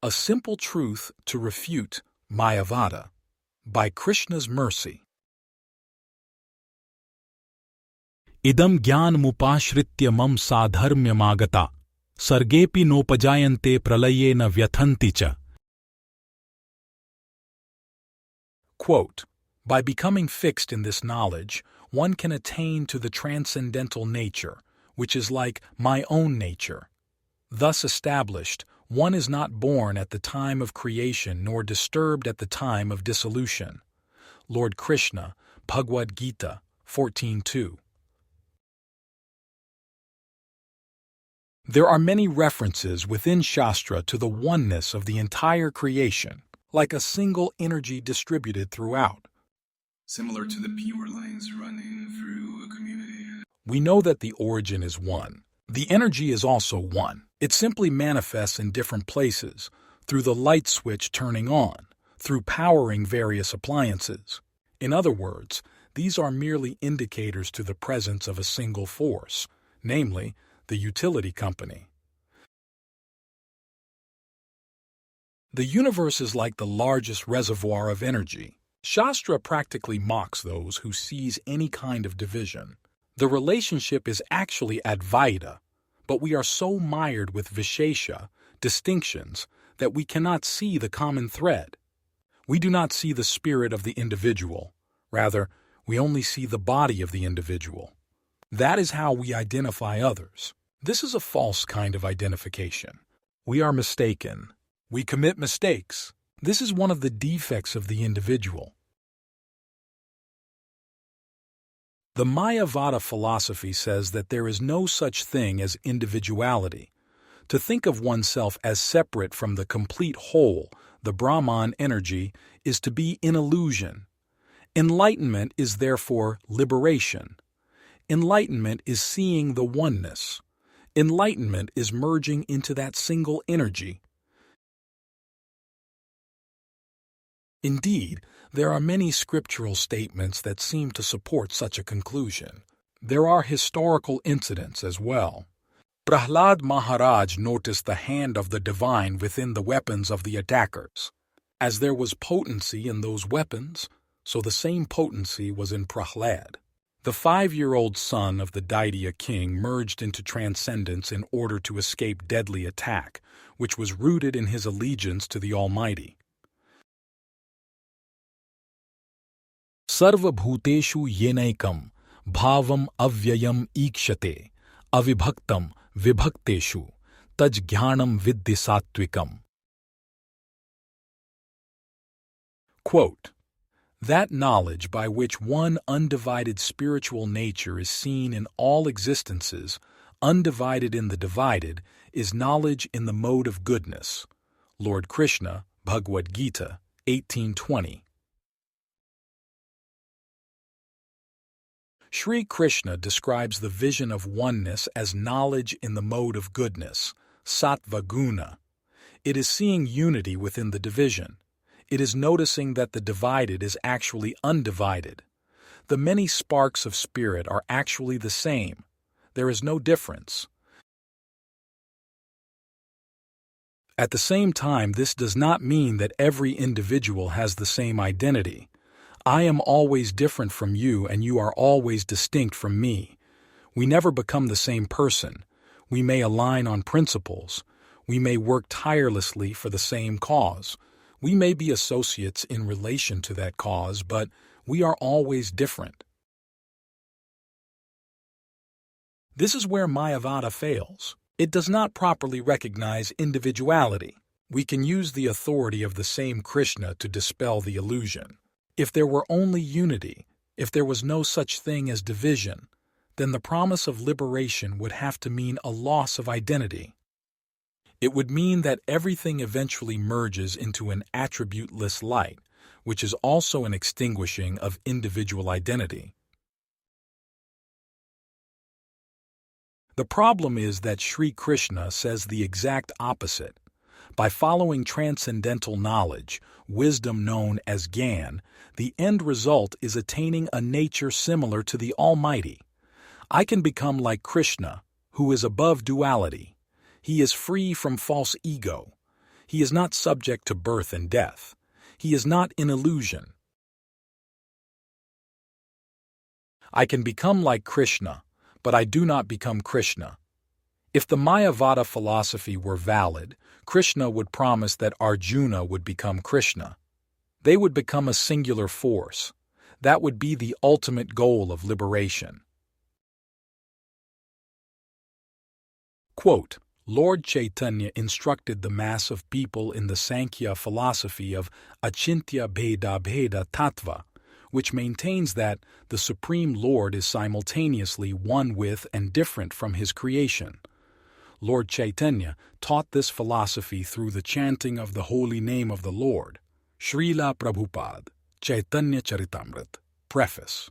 A Simple Truth to Refute Mayavada by Krishna's Mercy. Idam jnanamupashritya mam sadharmyamagata sargepi nopajayante pralayena vyathanti cha. Quote, by becoming fixed in this knowledge, one can attain to the transcendental nature, which is like my own nature. Thus established, one is not born at the time of creation nor disturbed at the time of dissolution. Lord Krishna, Bhagavad-gita 14:2. There are many references within Shastra to the oneness of the entire creation, like a single energy distributed throughout. Similar to the pure lines running through a community. We know that the origin is one. The energy is also one. It simply manifests in different places, through the light switch turning on, through powering various appliances. In other words, these are merely indicators to the presence of a single force, namely, the utility company. The universe is like the largest reservoir of energy. Shastra practically mocks those who seize any kind of division. The relationship is actually Advaita, but we are so mired with Vishesha, distinctions, that we cannot see the common thread. We do not see the spirit of the individual. Rather, we only see the body of the individual. That is how we identify others. This is a false kind of identification. We are mistaken. We commit mistakes. This is one of the defects of the individual. The Mayavada philosophy says that there is no such thing as individuality. To think of oneself as separate from the complete whole, the Brahman energy, is to be in illusion. Enlightenment is therefore liberation. Enlightenment is seeing the oneness. Enlightenment is merging into that single energy. Indeed, there are many scriptural statements that seem to support such a conclusion. There are historical incidents as well. Prahlad Maharaj noticed the hand of the divine within the weapons of the attackers. As there was potency in those weapons, so the same potency was in Prahlad. The 5-year-old son of the Daitya king merged into transcendence in order to escape deadly attack, which was rooted in his allegiance to the Almighty. Sarva bhuteshu yenaikam bhavam avyayam ikshate avibhaktam vibhakteshu taj jnanam vidhi satvikam. Quote, that knowledge by which one undivided spiritual nature is seen in all existences, undivided in the divided, is knowledge in the mode of goodness. Lord Krishna, Bhagavad-gita 18:20. Sri Krishna describes the vision of oneness as knowledge in the mode of goodness, sattva guna. It is seeing unity within the division. It is noticing that the divided is actually undivided. The many sparks of spirit are actually the same. There is no difference. At the same time, this does not mean that every individual has the same identity. I am always different from you and you are always distinct from me. We never become the same person. We may align on principles. We may work tirelessly for the same cause. We may be associates in relation to that cause, but we are always different. This is where Mayavada fails. It does not properly recognize individuality. We can use the authority of the same Krishna to dispel the illusion. If there were only unity, if there was no such thing as division, then the promise of liberation would have to mean a loss of identity. It would mean that everything eventually merges into an attributeless light, which is also an extinguishing of individual identity. The problem is that Sri Krishna says the exact opposite. By following transcendental knowledge, wisdom known as Gyan, the end result is attaining a nature similar to the Almighty. I can become like Krishna, who is above duality. He is free from false ego. He is not subject to birth and death. He is not in illusion. I can become like Krishna, but I do not become Krishna. If the Mayavada philosophy were valid, Krishna would promise that Arjuna would become Krishna. They would become a singular force. That would be the ultimate goal of liberation. Quote, Lord Chaitanya instructed the mass of people in the Sankhya philosophy of Achintya Bheda Bheda Tattva, which maintains that the Supreme Lord is simultaneously one with and different from his creation. Lord Chaitanya taught this philosophy through the chanting of the holy name of the Lord. Srila Prabhupada, Chaitanya Charitamrita, Preface.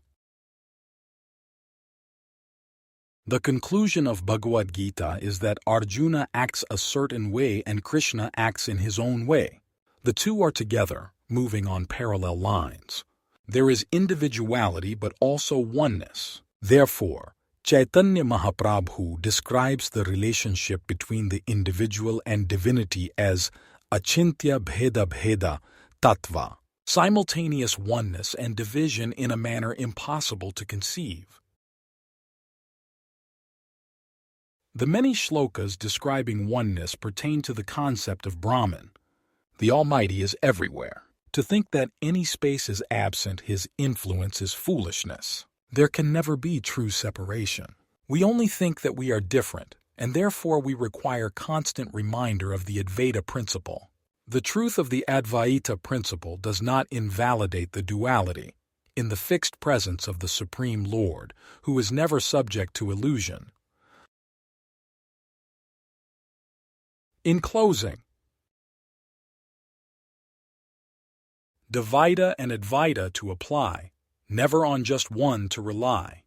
The conclusion of Bhagavad-gita is that Arjuna acts a certain way and Krishna acts in his own way. The two are together, moving on parallel lines. There is individuality but also oneness. Therefore, Chaitanya Mahaprabhu describes the relationship between the individual and divinity as Achintya Bheda Bheda Tattva, simultaneous oneness and division in a manner impossible to conceive. The many shlokas describing oneness pertain to the concept of Brahman. The Almighty is everywhere. To think that any space is absent his influence is foolishness. There can never be true separation. We only think that we are different, and therefore we require constant reminder of the Advaita principle. The truth of the Advaita principle does not invalidate the duality, in the fixed presence of the Supreme Lord, who is never subject to illusion. In closing, Dvaita and Advaita to apply, never on just one to rely.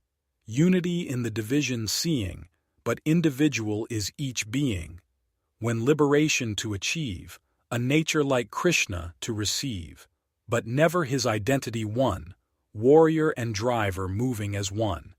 Unity in the division seeing, but individual is each being. When liberation to achieve, a nature like Krishna to receive, but never his identity one, warrior and driver moving as one.